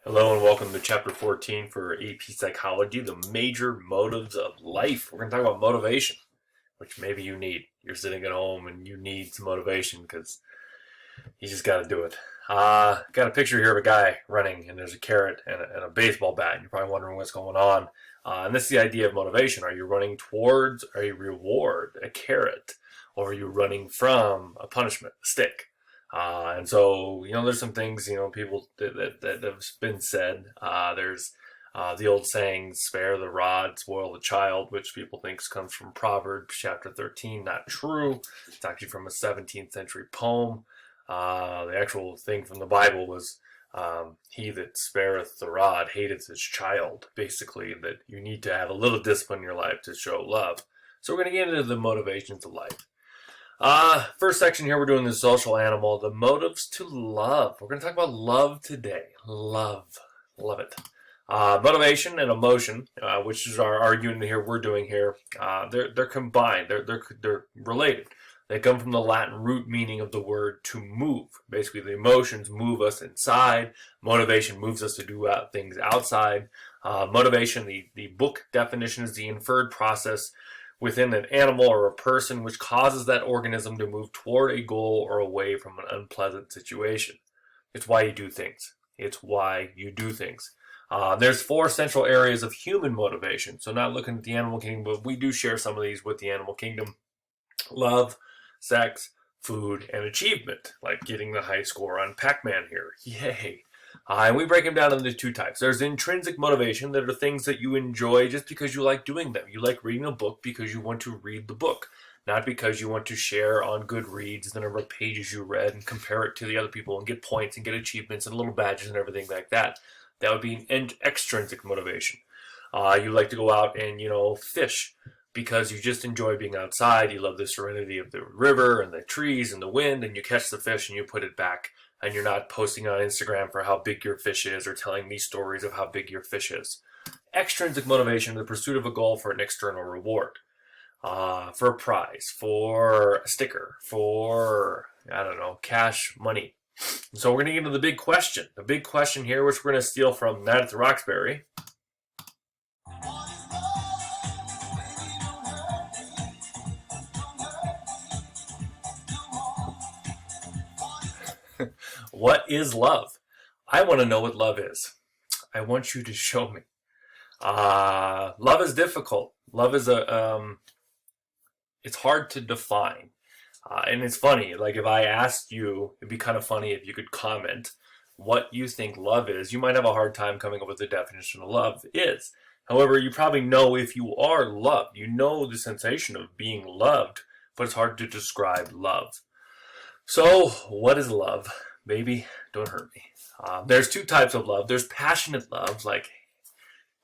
Hello and welcome to chapter 14 for AP Psychology, the major motives of life. We're going to talk about motivation, which maybe you need. You're sitting at home and you need some motivation because you just got to do it. Got a picture here of a guy running and there's a carrot and a baseball bat. You're probably wondering what's going on. And this is the idea of motivation. Are you running towards a reward, a carrot, or are you running from a punishment, a stick? And so, there's some things, people that have been said. There's the old saying, spare the rod, spoil the child, which people think comes from Proverbs chapter 13. Not true. It's actually from a 17th century poem. The actual thing from the Bible was, he that spareth the rod hateth his child. Basically, that you need to have a little discipline in your life to show love. So we're going to get into the motivations of life. First section here, we're doing the social animal, the motives to love. We're going to talk about love today. Love it. Motivation and emotion, which is our argument here, we're doing here, they're combined. They're related. They come from the Latin root meaning of the word to move. Basically, the emotions move us inside. Motivation moves us to do things outside. Motivation, the book definition, is the inferred process within an animal or a person which causes that organism to move toward a goal or away from an unpleasant situation. It's why you do things. There's four central areas of human motivation. So not looking at the animal kingdom, but we do share some of these with the animal kingdom. Love, sex, food, and achievement, like getting the high score on Pac-Man here. Yay. And we break them down into two types. There's intrinsic motivation, that are things that you enjoy just because you like doing them. You like reading a book because you want to read the book, not because you want to share on Goodreads the number of pages you read and compare it to the other people and get points and get achievements and little badges and everything like that. That would be an extrinsic motivation. You like to go out and, fish because you just enjoy being outside. You love the serenity of the river and the trees and the wind, and you catch the fish and you put it back. And you're not posting on Instagram for how big your fish is or telling me stories of how big your fish is. Extrinsic motivation, the pursuit of a goal for an external reward. For a prize, for a sticker, for, cash, money. So we're going to get into the big question. The big question here, which we're going to steal from Night at the Roxbury. What is love? I want to know what love is. I want you to show me. Love is difficult. Love is it's hard to define. And it's funny, like if I asked you, it'd be kind of funny if you could comment what you think love is. You might have a hard time coming up with the definition of love is. However, you probably know if you are loved. You know the sensation of being loved, but it's hard to describe love. So, what is love? Baby, don't hurt me. There's two types of love. There's passionate love, like,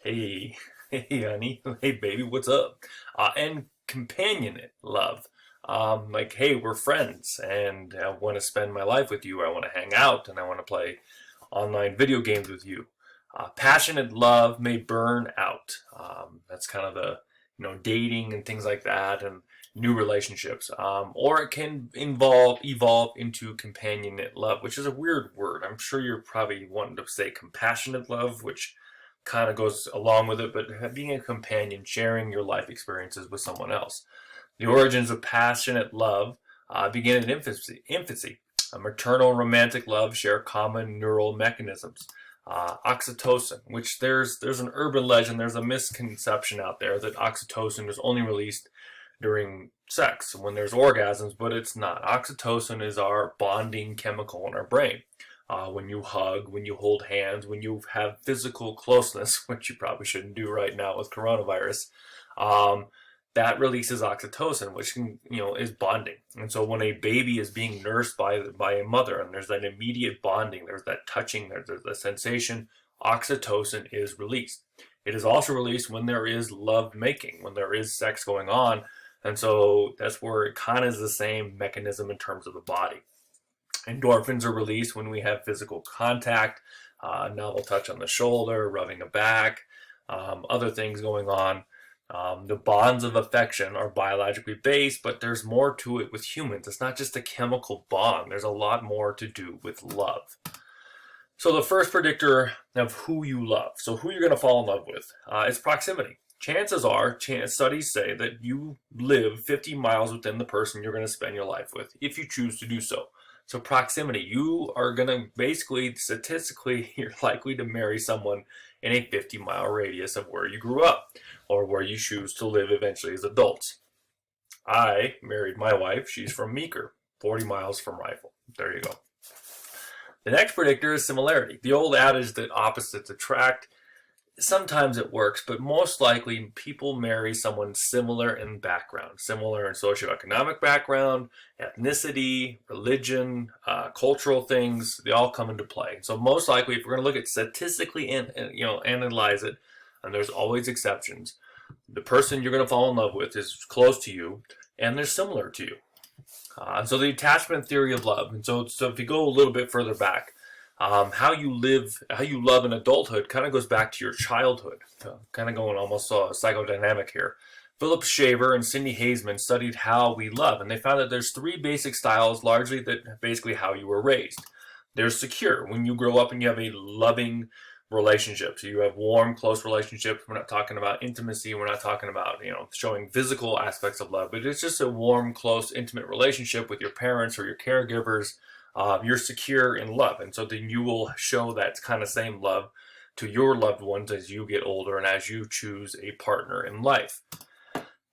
hey honey, hey baby, what's up? And companionate love, like, hey, we're friends and I want to spend my life with you. I want to hang out and I want to play online video games with you. Passionate love may burn out. That's kind of the, dating and things like that, and new relationships, or it can evolve into companionate love, which is a weird word. I'm sure you're probably wanting to say compassionate love, which kind of goes along with it, but being a companion, sharing your life experiences with someone else. The origins of passionate love begin in infancy. A maternal romantic love share common neural mechanisms. Oxytocin, which there's an urban legend, there's a misconception out there that oxytocin is only released during sex when there's orgasms, but it's not. Oxytocin is our bonding chemical in our brain. When you hug, when you hold hands, when you have physical closeness, which you probably shouldn't do right now with coronavirus, that releases oxytocin, which is bonding. And so when a baby is being nursed by a mother, and there's that immediate bonding, there's that touching, there's the sensation, oxytocin is released. It is also released when there is love making, when there is sex going on. And so that's where it kind of is the same mechanism in terms of the body. Endorphins are released when we have physical contact, novel touch on the shoulder, rubbing the back, other things going on. The bonds of affection are biologically based, but there's more to it with humans. It's not just a chemical bond. There's a lot more to do with love. So the first predictor of who you love, so who you're going to fall in love with, is proximity. Chances are, studies say that you live 50 miles within the person you're going to spend your life with, if you choose to do so. So proximity, you are going to basically, statistically, you're likely to marry someone in a 50-mile radius of where you grew up, or where you choose to live eventually as adults. I married my wife, she's from Meeker, 40 miles from Rifle. There you go. The next predictor is similarity. The old adage that opposites attract, sometimes it works, but most likely people marry someone similar in background, similar in socioeconomic background, ethnicity, religion, cultural things. They all come into play. So most likely, if we're going to look at statistically and analyze it, and there's always exceptions, the person you're going to fall in love with is close to you, and they're similar to you. So the attachment theory of love, and so if you go a little bit further back, how you love in adulthood kind of goes back to your childhood. Kind of going almost psychodynamic here. Philip Shaver and Cindy Hazeman studied how we love, and they found that there's three basic styles, largely that basically how you were raised. There's secure, when you grow up and you have a loving relationship. So you have warm, close relationships. We're not talking about intimacy. We're not talking about, showing physical aspects of love, but it's just a warm, close, intimate relationship with your parents or your caregivers. You're secure in love. And so then you will show that kind of same love to your loved ones as you get older and as you choose a partner in life.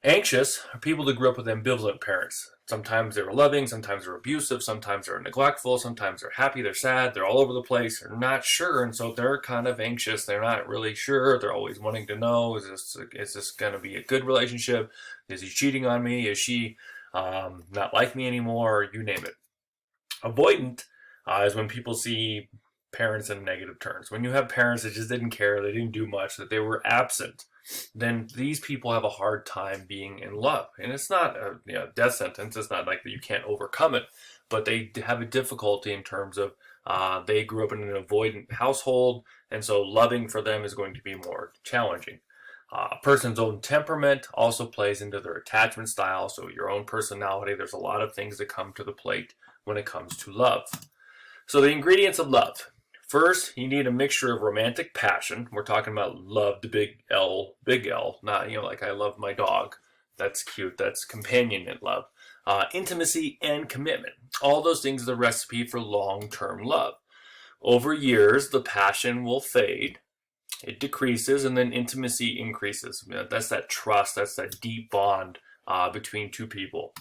Anxious are people that grew up with ambivalent parents. Sometimes they're loving, sometimes they're abusive, sometimes they're neglectful, sometimes they're happy, they're sad, they're all over the place, they're not sure, and so they're kind of anxious, they're not really sure, they're always wanting to know, is this going to be a good relationship? Is he cheating on me? Is she not like me anymore? You name it. Avoidant is when people see parents in negative terms. When you have parents that just didn't care, they didn't do much, that they were absent, then these people have a hard time being in love. And it's not a death sentence. It's not like that you can't overcome it, but they have a difficulty in terms of they grew up in an avoidant household, and so loving for them is going to be more challenging. A person's own temperament also plays into their attachment style, so your own personality. There's a lot of things that come to the plate when it comes to love. So the ingredients of love. First, you need a mixture of romantic passion. We're talking about love, the big L, not, like I love my dog. That's cute. That's companionate love. Intimacy and commitment. All those things are the recipe for long-term love. Over years, the passion will fade. It decreases, and then intimacy increases. That's that trust. That's that deep bond between two people.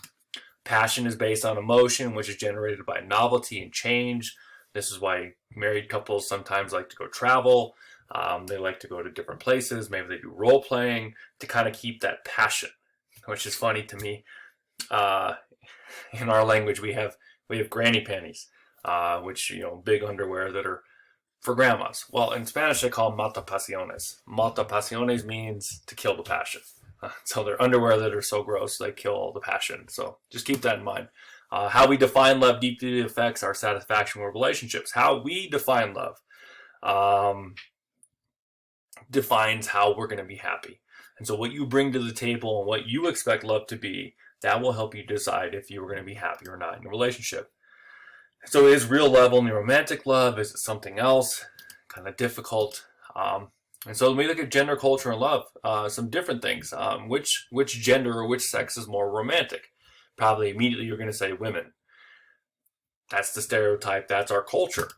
Passion is based on emotion, which is generated by novelty and change. This is why married couples sometimes like to go travel. They like to go to different places. Maybe they do role playing to kind of keep that passion, which is funny to me. In our language, we have granny panties, which big underwear that are for grandmas. Well, in Spanish they call them matapasiones. Matapasiones means to kill the passion. So they're underwear that are so gross they kill all the passion. So just keep that in mind. How we define love deeply affects our satisfaction with relationships. How we define love defines how we're going to be happy. And so what you bring to the table and what you expect love to be, that will help you decide if you're going to be happy or not in a relationship. So is real love only romantic love? Is it something else? Kind of difficult. And so when we look at gender, culture, and love, some different things. Which gender or which sex is more romantic? Probably immediately you're going to say women. That's the stereotype. That's our culture.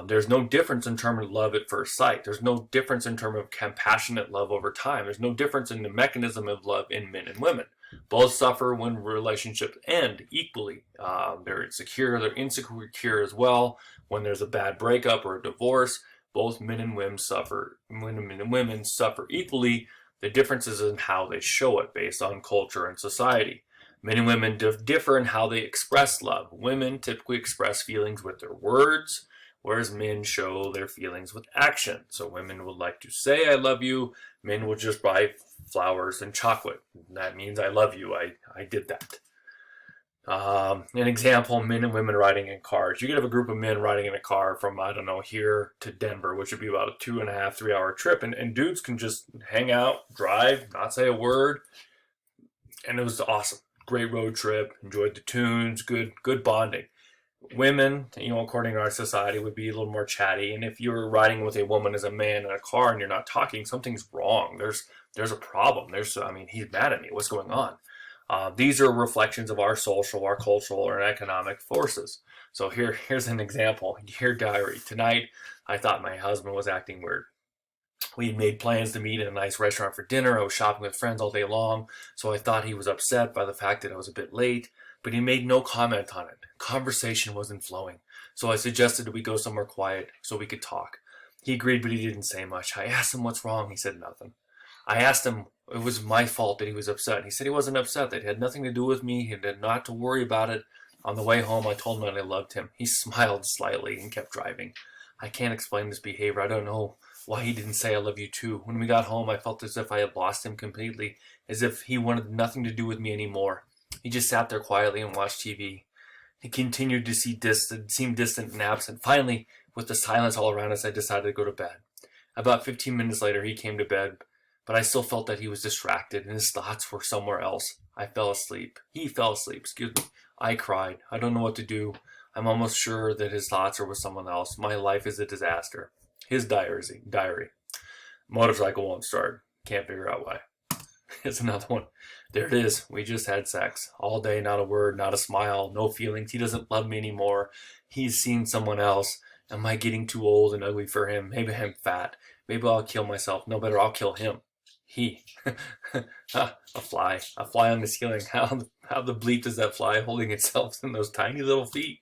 There's no difference in terms of love at first sight. There's no difference in terms of compassionate love over time. There's no difference in the mechanism of love in men and women. Both suffer when relationships end equally. They're insecure, they're insecure as well. When there's a bad breakup or a divorce, both men and women suffer. Men and women suffer equally. The difference is in how they show it based on culture and society. Men and women differ in how they express love. Women typically express feelings with their words, whereas men show their feelings with action. So women would like to say, I love you. Men will just buy flowers and chocolate. That means I love you. I did that. An example, men and women riding in cars. You could have a group of men riding in a car from, here to Denver, which would be about a 2.5, 3 hour trip. And dudes can just hang out, drive, not say a word. And it was awesome. Great road trip. Enjoyed the tunes. Good bonding. Women, according to our society, would be a little more chatty. And if you're riding with a woman as a man in a car and you're not talking, something's wrong. There's a problem. He's mad at me. What's going on? These are reflections of our social, our cultural, or economic forces. So here's an example. Dear diary, tonight I thought my husband was acting weird. We had made plans to meet in a nice restaurant for dinner. I was shopping with friends all day long, so I thought he was upset by the fact that I was a bit late, but he made no comment on it. Conversation wasn't flowing, so I suggested that we go somewhere quiet so we could talk. He agreed, but he didn't say much. I asked him what's wrong. He said nothing. I asked him it was my fault that he was upset. He said he wasn't upset, that it had nothing to do with me. He had not to worry about it. On the way home, I told him that I loved him. He smiled slightly and kept driving. I can't explain this behavior. I don't know why he didn't say I love you too. When we got home, I felt as if I had lost him completely, as if he wanted nothing to do with me anymore. He just sat there quietly and watched TV. He continued to seem distant and absent. Finally, with the silence all around us, I decided to go to bed. About 15 minutes later, he came to bed, but I still felt that he was distracted and his thoughts were somewhere else. I fell asleep. He fell asleep, excuse me. I cried. I don't know what to do. I'm almost sure that his thoughts are with someone else. My life is a disaster. His diary. Motorcycle won't start. Can't figure out why. Here's another one. There it is. We just had sex. All day, not a word, not a smile, no feelings. He doesn't love me anymore. He's seen someone else. Am I getting too old and ugly for him? Maybe I'm fat. Maybe I'll kill myself. No, better, I'll kill him. He. A fly. A fly on the ceiling. How the bleep does that fly holding itself in those tiny little feet?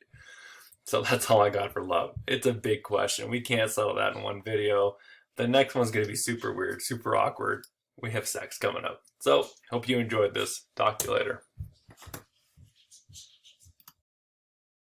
So that's all I got for love. It's a big question. We can't settle that in one video. The next one's going to be super weird, super awkward. We have sex coming up. So, hope you enjoyed this. Talk to you later.